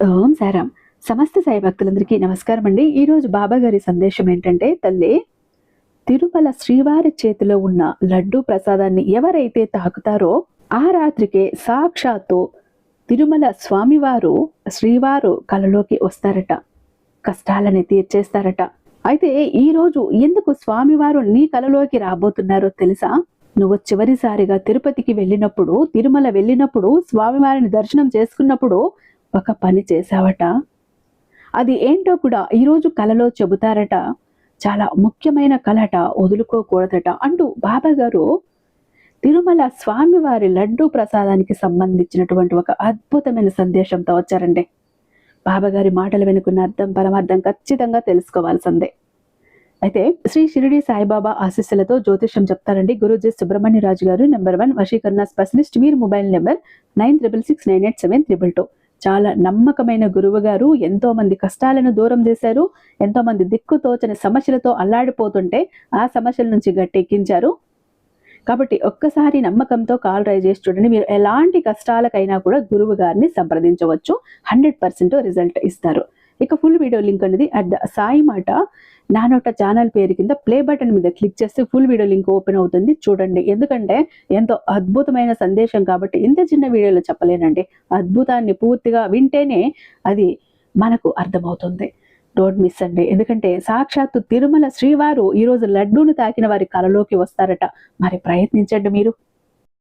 ఓం సారాం. సమస్త సాయి భక్తులందరికీ నమస్కారం అండి. ఈరోజు బాబా గారి సందేశం ఏంటంటే, తల్లి తిరుమల శ్రీవారి చేతిలో ఉన్న లడ్డూ ప్రసాదాన్ని ఎవరైతే తాకుతారో ఆ రాత్రికే సాక్షాత్తు తిరుమల స్వామివారు శ్రీవారు కలలోకి వస్తారట, కష్టాలని తీర్చేస్తారట. అయితే ఈరోజు ఎందుకు స్వామివారు నీ కలలోకి రాబోతున్నారో తెలుసా? నువ్వు చివరిసారిగా తిరుపతికి వెళ్ళినప్పుడు, తిరుమల వెళ్ళినప్పుడు, స్వామివారిని దర్శనం చేసుకున్నప్పుడు ఒక పని చేశావట. అది ఏంటో కూడా ఈరోజు కలలో చెబుతారట. చాలా ముఖ్యమైన కలట, వదులుకోకూడదట అంటూ బాబా గారు తిరుమల స్వామివారి లడ్డూ ప్రసాదానికి సంబంధించినటువంటి ఒక అద్భుతమైన సందేశంతో వచ్చారండి. బాబా గారి మాటలు వెనుకున్న అర్థం పరమార్థం ఖచ్చితంగా తెలుసుకోవాల్సిందే. అయితే శ్రీ షిరిడి సాయిబాబా ఆశీస్సులతో జ్యోతిష్యం చెప్తారండి గురూజీ సుబ్రహ్మణ్యరాజు గారు, నెంబర్ 1 వశీకరణ స్పెషలిస్ట్. వీరి మొబైల్ నెంబర్ 966987 చాలా నమ్మకమైన గురువు గారు. ఎంతో మంది కష్టాలను దూరం చేశారు. ఎంతో మంది దిక్కుతోచని సమస్యలతో అల్లాడిపోతుంటే ఆ సమస్యల నుంచి గట్టెక్కించారు. కాబట్టి ఒక్కసారి నమ్మకంతో కాల్ ట్రై చేసి చూడండి. మీరు ఎలాంటి కష్టాలకైనా కూడా గురువు గారిని సంప్రదించవచ్చు. 100% రిజల్ట్ ఇస్తారు. ఇక ఫుల్ వీడియో లింక్ అనేది అట్ ద సాయి మాట నానోట ఛానల్ పేరు కింద ప్లే బటన్ మీద క్లిక్ చేస్తే ఫుల్ వీడియో లింక్ ఓపెన్ అవుతుంది, చూడండి. ఎందుకంటే ఎంతో అద్భుతమైన సందేశం కాబట్టి ఇంత చిన్న వీడియోలో చెప్పలేనండి. అద్భుతాన్ని పూర్తిగా వింటేనే అది మనకు అర్థమవుతుంది. డోంట్ మిస్ అండి. ఎందుకంటే సాక్షాత్తు తిరుమల శ్రీవారు ఈరోజు లడ్డూను తాకిన వారి కలలోకి వస్తారట. మరి ప్రయత్నించండి మీరు.